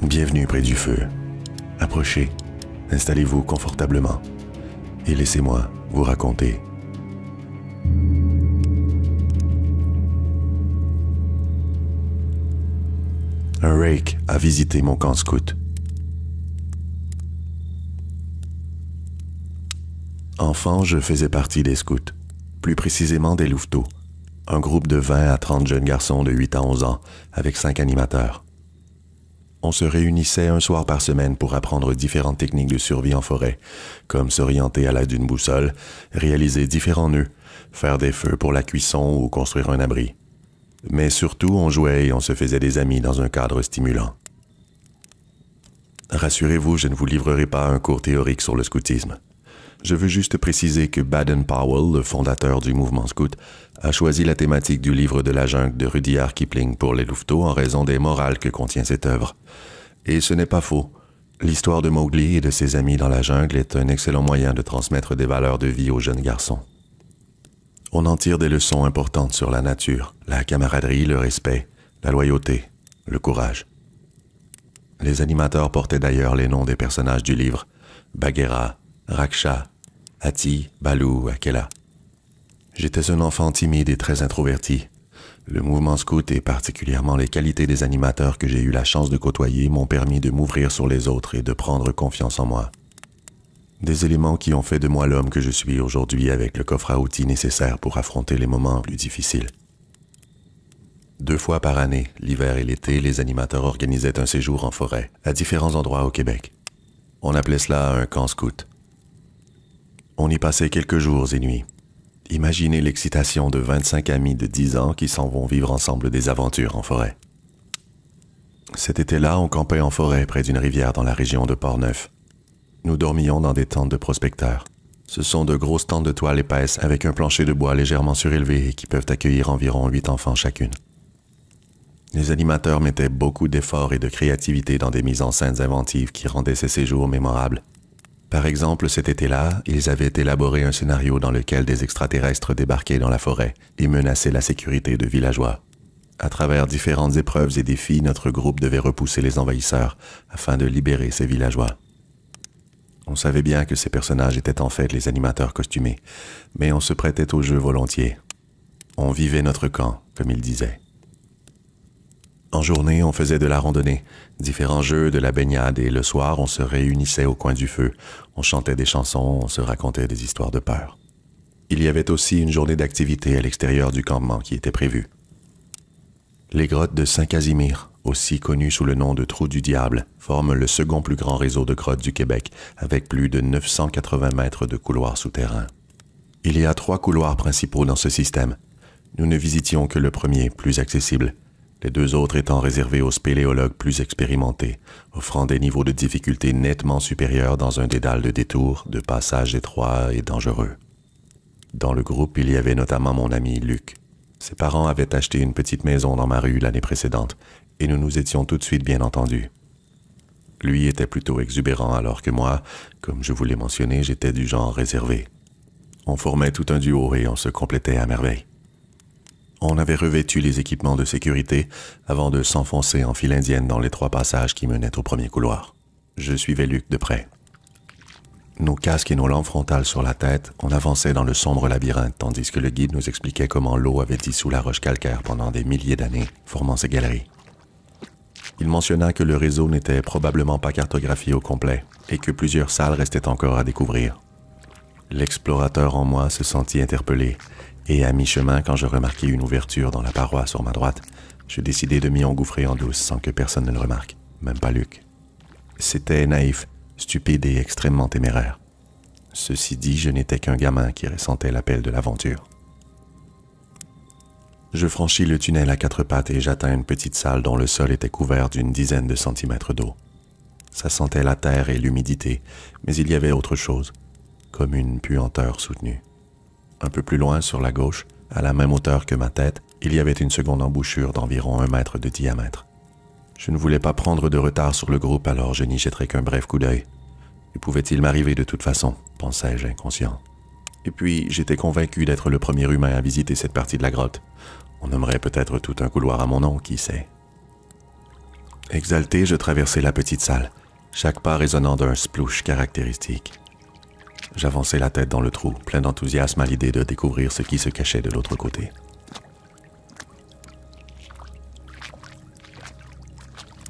Bienvenue près du feu. Approchez, installez-vous confortablement et laissez-moi vous raconter. Un rake a visité mon camp scout. Enfant, je faisais partie des scouts, plus précisément des louveteaux, un groupe de 20 à 30 jeunes garçons de 8 à 11 ans, avec 5 animateurs. On se réunissait un soir par semaine pour apprendre différentes techniques de survie en forêt, comme s'orienter à l'aide d'une boussole, réaliser différents nœuds, faire des feux pour la cuisson ou construire un abri. Mais surtout, on jouait et on se faisait des amis dans un cadre stimulant. Rassurez-vous, je ne vous livrerai pas un cours théorique sur le scoutisme. Je veux juste préciser que Baden-Powell, le fondateur du mouvement scout, a choisi la thématique du livre de la jungle de Rudyard Kipling pour les louveteaux en raison des morales que contient cette œuvre. Et ce n'est pas faux. L'histoire de Mowgli et de ses amis dans la jungle est un excellent moyen de transmettre des valeurs de vie aux jeunes garçons. On en tire des leçons importantes sur la nature, la camaraderie, le respect, la loyauté, le courage. Les animateurs portaient d'ailleurs les noms des personnages du livre, Bagheera, Raksha, Hati, Baloo, Akela. J'étais un enfant timide et très introverti. Le mouvement scout et particulièrement les qualités des animateurs que j'ai eu la chance de côtoyer m'ont permis de m'ouvrir sur les autres et de prendre confiance en moi. Des éléments qui ont fait de moi l'homme que je suis aujourd'hui avec le coffre à outils nécessaire pour affronter les moments plus difficiles. 2 fois par année, l'hiver et l'été, les animateurs organisaient un séjour en forêt, à différents endroits au Québec. On appelait cela un camp scout. On y passait quelques jours et nuits. Imaginez l'excitation de 25 amis de 10 ans qui s'en vont vivre ensemble des aventures en forêt. Cet été-là, on campait en forêt près d'une rivière dans la région de Portneuf. Nous dormions dans des tentes de prospecteurs. Ce sont de grosses tentes de toile épaisse avec un plancher de bois légèrement surélevé et qui peuvent accueillir environ 8 enfants chacune. Les animateurs mettaient beaucoup d'efforts et de créativité dans des mises en scène inventives qui rendaient ces séjours mémorables. Par exemple, cet été-là, ils avaient élaboré un scénario dans lequel des extraterrestres débarquaient dans la forêt et menaçaient la sécurité de villageois. À travers différentes épreuves et défis, notre groupe devait repousser les envahisseurs afin de libérer ces villageois. On savait bien que ces personnages étaient en fait les animateurs costumés, mais on se prêtait au jeu volontiers. On vivait notre camp, comme ils disaient. En journée, on faisait de la randonnée, différents jeux, de la baignade, et le soir, on se réunissait au coin du feu. On chantait des chansons, on se racontait des histoires de peur. Il y avait aussi une journée d'activité à l'extérieur du campement qui était prévue. Les grottes de Saint-Casimir, aussi connues sous le nom de Trou du Diable, forment le second plus grand réseau de grottes du Québec, avec plus de 980 mètres de couloirs souterrains. Il y a 3 couloirs principaux dans ce système. Nous ne visitions que le premier, plus accessible, les 2 autres étant réservés aux spéléologues plus expérimentés, offrant des niveaux de difficulté nettement supérieurs dans un dédale de détours, de passages étroits et dangereux. Dans le groupe, il y avait notamment mon ami Luc. Ses parents avaient acheté une petite maison dans ma rue l'année précédente, et nous nous étions tout de suite bien entendus. Lui était plutôt exubérant, alors que moi, comme je vous l'ai mentionné, j'étais du genre réservé. On formait tout un duo et on se complétait à merveille. On avait revêtu les équipements de sécurité avant de s'enfoncer en file indienne dans les 3 passages qui menaient au premier couloir. Je suivais Luc de près. Nos casques et nos lampes frontales sur la tête, on avançait dans le sombre labyrinthe tandis que le guide nous expliquait comment l'eau avait dissous la roche calcaire pendant des milliers d'années, formant ces galeries. Il mentionna que le réseau n'était probablement pas cartographié au complet et que plusieurs salles restaient encore à découvrir. L'explorateur en moi se sentit interpellé, et à mi-chemin, quand je remarquai une ouverture dans la paroi sur ma droite, je décidai de m'y engouffrer en douce sans que personne ne le remarque, même pas Luc. C'était naïf, stupide et extrêmement téméraire. Ceci dit, je n'étais qu'un gamin qui ressentait l'appel de l'aventure. Je franchis le tunnel à 4 pattes et j'atteins une petite salle dont le sol était couvert d'une dizaine de centimètres d'eau. Ça sentait la terre et l'humidité, mais il y avait autre chose, comme une puanteur soutenue. Un peu plus loin, sur la gauche, à la même hauteur que ma tête, il y avait une seconde embouchure d'environ 1 mètre de diamètre. Je ne voulais pas prendre de retard sur le groupe, alors je n'y jetterai qu'un bref coup d'œil. Que pouvait-il m'arriver de toute façon, pensais-je inconscient. Et puis, j'étais convaincu d'être le premier humain à visiter cette partie de la grotte. On nommerait peut-être tout un couloir à mon nom, qui sait. Exalté, je traversai la petite salle, chaque pas résonnant d'un splouche caractéristique. J'avançai la tête dans le trou, plein d'enthousiasme à l'idée de découvrir ce qui se cachait de l'autre côté.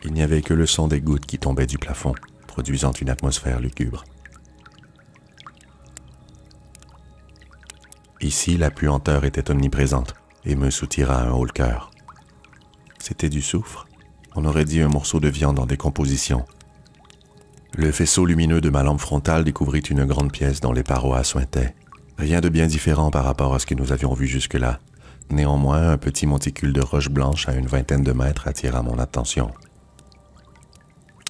Il n'y avait que le son des gouttes qui tombaient du plafond, produisant une atmosphère lugubre. Ici, la puanteur était omniprésente et me soutira un haut-le-cœur. C'était du soufre. On aurait dit un morceau de viande en décomposition. Le faisceau lumineux de ma lampe frontale découvrit une grande pièce dont les parois suintaient. Rien de bien différent par rapport à ce que nous avions vu jusque-là. Néanmoins, un petit monticule de roches blanches à une vingtaine de mètres attira mon attention.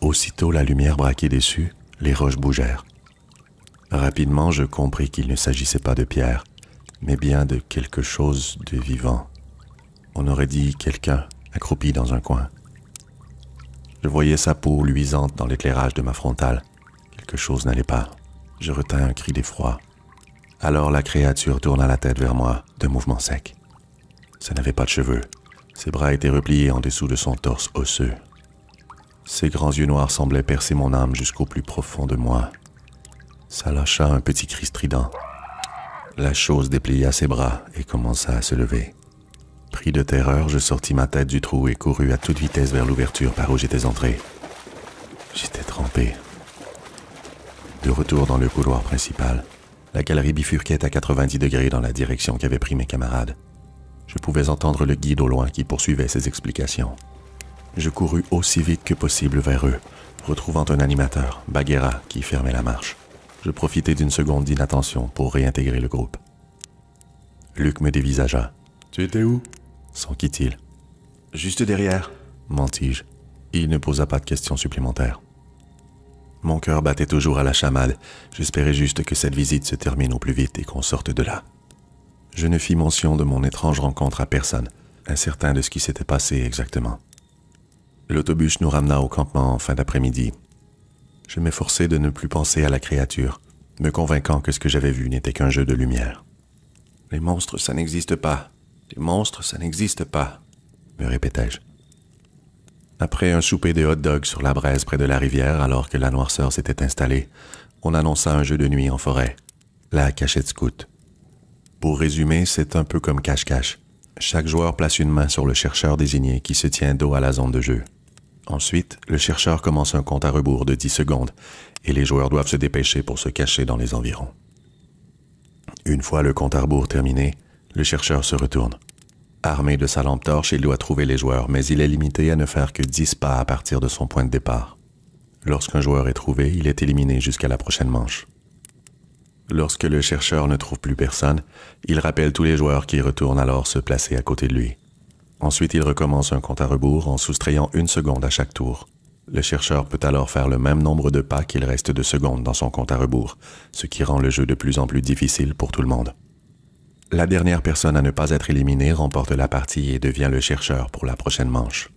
Aussitôt la lumière braquée dessus, les roches bougèrent. Rapidement, je compris qu'il ne s'agissait pas de pierre, mais bien de quelque chose de vivant. On aurait dit quelqu'un accroupi dans un coin. Je voyais sa peau luisante dans l'éclairage de ma frontale. Quelque chose n'allait pas. Je retins un cri d'effroi. Alors la créature tourna la tête vers moi, d'un mouvement sec. Ça n'avait pas de cheveux. Ses bras étaient repliés en dessous de son torse osseux. Ses grands yeux noirs semblaient percer mon âme jusqu'au plus profond de moi. Ça lâcha un petit cri strident. La chose déplia ses bras et commença à se lever. Pris de terreur, je sortis ma tête du trou et courus à toute vitesse vers l'ouverture par où j'étais entré. J'étais trempé. De retour dans le couloir principal, la galerie bifurquait à 90 degrés dans la direction qu'avaient pris mes camarades. Je pouvais entendre le guide au loin qui poursuivait ses explications. Je courus aussi vite que possible vers eux, retrouvant un animateur, Bagheera, qui fermait la marche. Je profitai d'une seconde d'inattention pour réintégrer le groupe. Luc me dévisagea. « Tu étais où » s'enquit-il. « Juste derrière » mentis-je. Il ne posa pas de questions supplémentaires. Mon cœur battait toujours à la chamade. J'espérais juste que cette visite se termine au plus vite et qu'on sorte de là. Je ne fis mention de mon étrange rencontre à personne, incertain de ce qui s'était passé exactement. L'autobus nous ramena au campement en fin d'après-midi. Je m'efforçai de ne plus penser à la créature, me convainquant que ce que j'avais vu n'était qu'un jeu de lumière. « Les monstres, ça n'existe pas. Les monstres, ça n'existe pas, » me répétais-je. Après un souper de hot-dog sur la braise près de la rivière, alors que la noirceur s'était installée, on annonça un jeu de nuit en forêt, la cachette scout. Pour résumer, c'est un peu comme cache-cache. Chaque joueur place une main sur le chercheur désigné qui se tient dos à la zone de jeu. Ensuite, le chercheur commence un compte à rebours de 10 secondes et les joueurs doivent se dépêcher pour se cacher dans les environs. Une fois le compte à rebours terminé, le chercheur se retourne. Armé de sa lampe torche, il doit trouver les joueurs, mais il est limité à ne faire que 10 pas à partir de son point de départ. Lorsqu'un joueur est trouvé, il est éliminé jusqu'à la prochaine manche. Lorsque le chercheur ne trouve plus personne, il rappelle tous les joueurs qui retournent alors se placer à côté de lui. Ensuite, il recommence un compte à rebours en soustrayant 1 seconde à chaque tour. Le chercheur peut alors faire le même nombre de pas qu'il reste de secondes dans son compte à rebours, ce qui rend le jeu de plus en plus difficile pour tout le monde. La dernière personne à ne pas être éliminée remporte la partie et devient le chercheur pour la prochaine manche.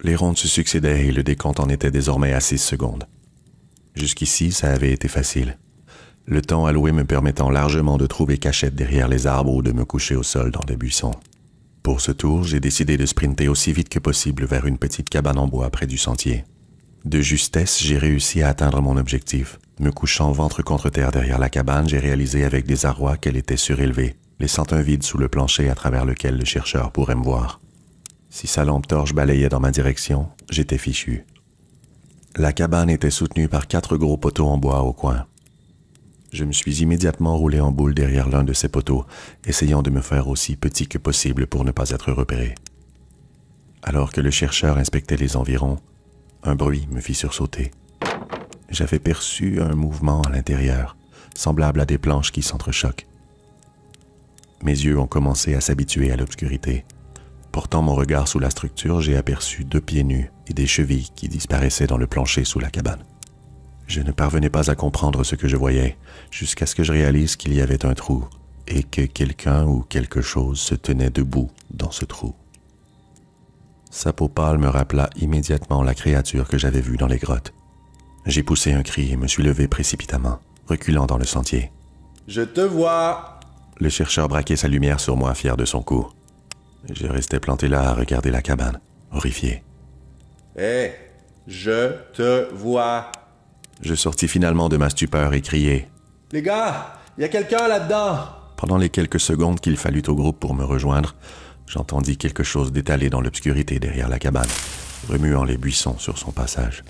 Les rondes se succédaient et le décompte en était désormais à 6 secondes. Jusqu'ici, ça avait été facile. Le temps alloué me permettant largement de trouver cachette derrière les arbres ou de me coucher au sol dans des buissons. Pour ce tour, j'ai décidé de sprinter aussi vite que possible vers une petite cabane en bois près du sentier. De justesse, j'ai réussi à atteindre mon objectif. Me couchant ventre contre terre derrière la cabane, j'ai réalisé avec désarroi qu'elle était surélevée, laissant un vide sous le plancher à travers lequel le chercheur pourrait me voir. Si sa lampe torche balayait dans ma direction, j'étais fichu. La cabane était soutenue par 4 gros poteaux en bois au coin. Je me suis immédiatement roulé en boule derrière l'un de ces poteaux, essayant de me faire aussi petit que possible pour ne pas être repéré. Alors que le chercheur inspectait les environs, un bruit me fit sursauter. J'avais perçu un mouvement à l'intérieur, semblable à des planches qui s'entrechoquent. Mes yeux ont commencé à s'habituer à l'obscurité. Portant mon regard sous la structure, j'ai aperçu 2 pieds nus et des chevilles qui disparaissaient dans le plancher sous la cabane. Je ne parvenais pas à comprendre ce que je voyais, jusqu'à ce que je réalise qu'il y avait un trou et que quelqu'un ou quelque chose se tenait debout dans ce trou. Sa peau pâle me rappela immédiatement la créature que j'avais vue dans les grottes. J'ai poussé un cri et me suis levé précipitamment, reculant dans le sentier. « Je te vois !» Le chercheur braquait sa lumière sur moi, fier de son coup. Je restais planté là à regarder la cabane, horrifié. Hé, je te vois. Je sortis finalement de ma stupeur et criai. Les gars, il y a quelqu'un là-dedans. Pendant les quelques secondes qu'il fallut au groupe pour me rejoindre, j'entendis quelque chose d'étalé dans l'obscurité derrière la cabane, remuant les buissons sur son passage.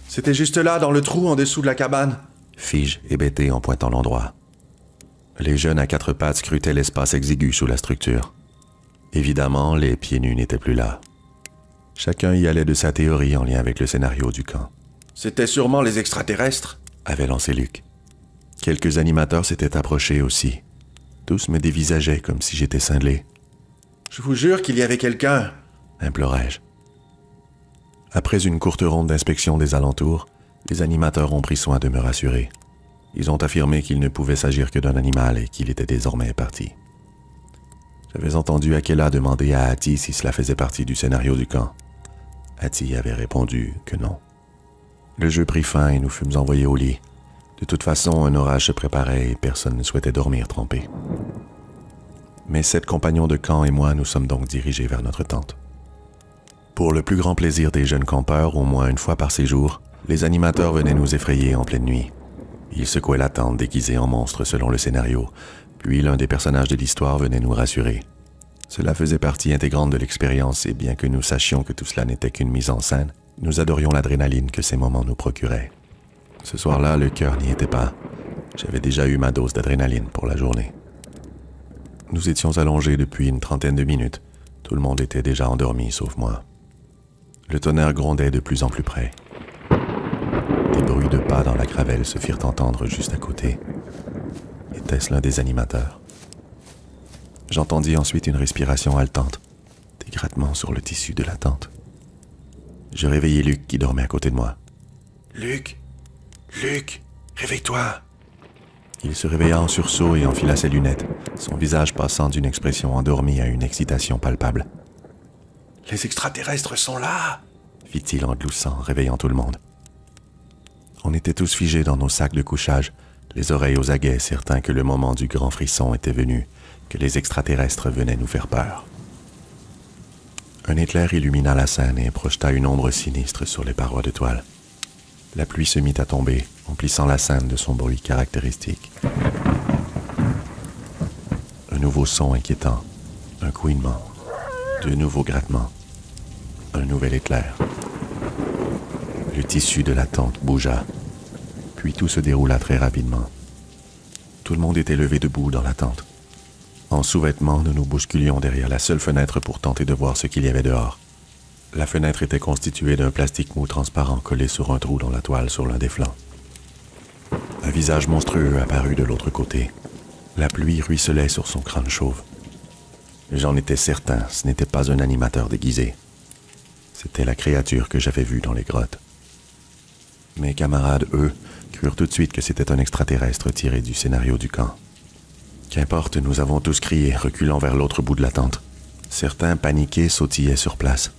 C'était juste là, dans le trou en dessous de la cabane, fis-je, hébété en pointant l'endroit. Les jeunes à quatre pattes scrutaient l'espace exigu sous la structure. Évidemment, les pieds nus n'étaient plus là. Chacun y allait de sa théorie en lien avec le scénario du camp. C'était sûrement les extraterrestres, avait lancé Luc. Quelques animateurs s'étaient approchés aussi. Tous me dévisageaient comme si j'étais cinglé. « Je vous jure qu'il y avait quelqu'un !» implorai-je. Après une courte ronde d'inspection des alentours, les animateurs ont pris soin de me rassurer. Ils ont affirmé qu'il ne pouvait s'agir que d'un animal et qu'il était désormais parti. J'avais entendu Akela demander à Hattie si cela faisait partie du scénario du camp. Hattie avait répondu que non. Le jeu prit fin et nous fûmes envoyés au lit. De toute façon, un orage se préparait et personne ne souhaitait dormir trempé. Mes 7 compagnons de camp et moi nous sommes donc dirigés vers notre tente. Pour le plus grand plaisir des jeunes campeurs, au moins une fois par séjour, les animateurs venaient nous effrayer en pleine nuit. Ils secouaient la tente déguisés en monstres selon le scénario, puis l'un des personnages de l'histoire venait nous rassurer. Cela faisait partie intégrante de l'expérience et bien que nous sachions que tout cela n'était qu'une mise en scène, nous adorions l'adrénaline que ces moments nous procuraient. Ce soir-là, le cœur n'y était pas. J'avais déjà eu ma dose d'adrénaline pour la journée. Nous étions allongés depuis une trentaine de minutes. Tout le monde était déjà endormi, sauf moi. Le tonnerre grondait de plus en plus près. Des bruits de pas dans la gravelle se firent entendre juste à côté. Était-ce l'un des animateurs? J'entendis ensuite une respiration haletante, des grattements sur le tissu de la tente. Je réveillai Luc qui dormait à côté de moi. « Luc! Luc! Réveille-toi! » Il se réveilla en sursaut et enfila ses lunettes, son visage passant d'une expression endormie à une excitation palpable. « Les extraterrestres sont là !» fit-il en gloussant, réveillant tout le monde. On était tous figés dans nos sacs de couchage, les oreilles aux aguets, certains que le moment du grand frisson était venu, que les extraterrestres venaient nous faire peur. Un éclair illumina la scène et projeta une ombre sinistre sur les parois de toile. La pluie se mit à tomber, emplissant la scène de son bruit caractéristique. Un nouveau son inquiétant, un couinement, de nouveaux grattements, un nouvel éclair. Le tissu de la tente bougea, puis tout se déroula très rapidement. Tout le monde était levé debout dans la tente. En sous-vêtements, nous nous bousculions derrière la seule fenêtre pour tenter de voir ce qu'il y avait dehors. La fenêtre était constituée d'un plastique mou transparent collé sur un trou dans la toile sur l'un des flancs. Un visage monstrueux apparut de l'autre côté. La pluie ruisselait sur son crâne chauve. J'en étais certain, ce n'était pas un animateur déguisé. C'était la créature que j'avais vue dans les grottes. Mes camarades, eux, crurent tout de suite que c'était un extraterrestre tiré du scénario du camp. Qu'importe, nous avons tous crié, reculant vers l'autre bout de la tente. Certains, paniqués, sautillaient sur place.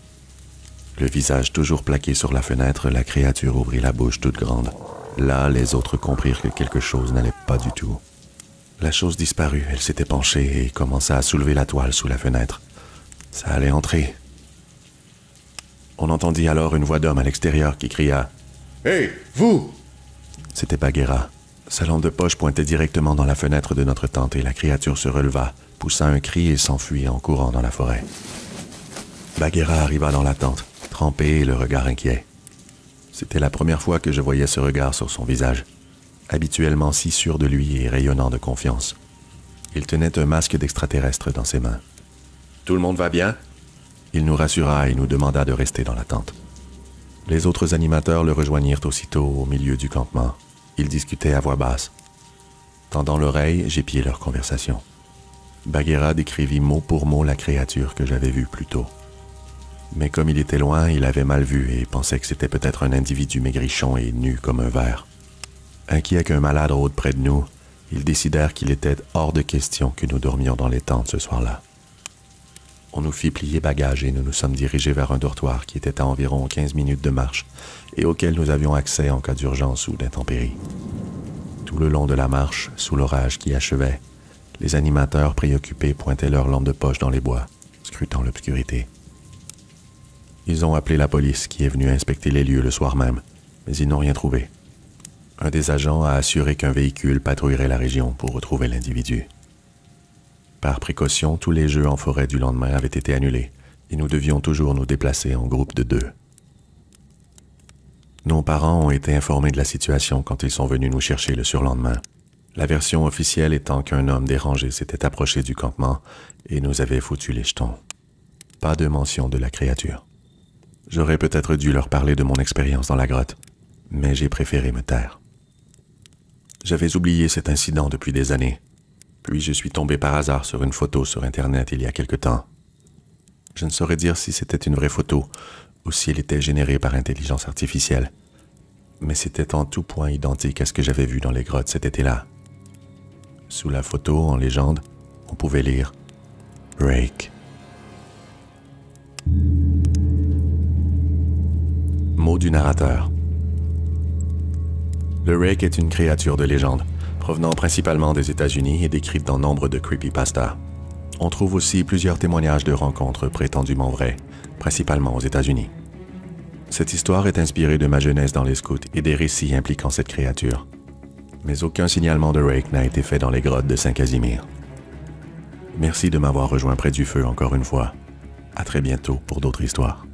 Le visage toujours plaqué sur la fenêtre, la créature ouvrit la bouche toute grande. Là, les autres comprirent que quelque chose n'allait pas du tout. La chose disparut, elle s'était penchée et commença à soulever la toile sous la fenêtre. Ça allait entrer. On entendit alors une voix d'homme à l'extérieur qui cria « Hé, vous !» C'était Bagheera. Sa lampe de poche pointait directement dans la fenêtre de notre tente et la créature se releva, poussa un cri et s'enfuit en courant dans la forêt. Bagheera arriva dans la tente, trempé et le regard inquiet. C'était la première fois que je voyais ce regard sur son visage, habituellement si sûr de lui et rayonnant de confiance. Il tenait un masque d'extraterrestre dans ses mains. « Tout le monde va bien ?» Il nous rassura et nous demanda de rester dans la tente. Les autres animateurs le rejoignirent aussitôt au milieu du campement. Ils discutaient à voix basse. Tendant l'oreille, j'épiai leur conversation. Bagheera décrivit mot pour mot la créature que j'avais vue plus tôt. Mais comme il était loin, il avait mal vu et pensait que c'était peut-être un individu maigrichon et nu comme un ver. Inquiet qu'un malade rôde près de nous, ils décidèrent qu'il était hors de question que nous dormions dans les tentes ce soir-là. On nous fit plier bagages et nous nous sommes dirigés vers un dortoir qui était à environ 15 minutes de marche et auquel nous avions accès en cas d'urgence ou d'intempérie. Tout le long de la marche, sous l'orage qui achevait, les animateurs préoccupés pointaient leurs lampes de poche dans les bois, scrutant l'obscurité. Ils ont appelé la police qui est venue inspecter les lieux le soir même, mais ils n'ont rien trouvé. Un des agents a assuré qu'un véhicule patrouillerait la région pour retrouver l'individu. Par précaution, tous les jeux en forêt du lendemain avaient été annulés et nous devions toujours nous déplacer en groupe de 2. Nos parents ont été informés de la situation quand ils sont venus nous chercher le surlendemain. La version officielle étant qu'un homme dérangé s'était approché du campement et nous avait foutu les jetons. Pas de mention de la créature. J'aurais peut-être dû leur parler de mon expérience dans la grotte, mais j'ai préféré me taire. J'avais oublié cet incident depuis des années, puis je suis tombé par hasard sur une photo sur Internet il y a quelque temps. Je ne saurais dire si c'était une vraie photo ou si elle était générée par intelligence artificielle, mais c'était en tout point identique à ce que j'avais vu dans les grottes cet été-là. Sous la photo, en légende, on pouvait lire « Rake ». Mot du narrateur. Le Rake est une créature de légende, provenant principalement des États-Unis et décrite dans nombre de creepypastas. On trouve aussi plusieurs témoignages de rencontres prétendument vraies, principalement aux États-Unis. Cette histoire est inspirée de ma jeunesse dans les scouts et des récits impliquant cette créature. Mais aucun signalement de Rake n'a été fait dans les grottes de Saint-Casimir. Merci de m'avoir rejoint près du feu encore une fois. À très bientôt pour d'autres histoires.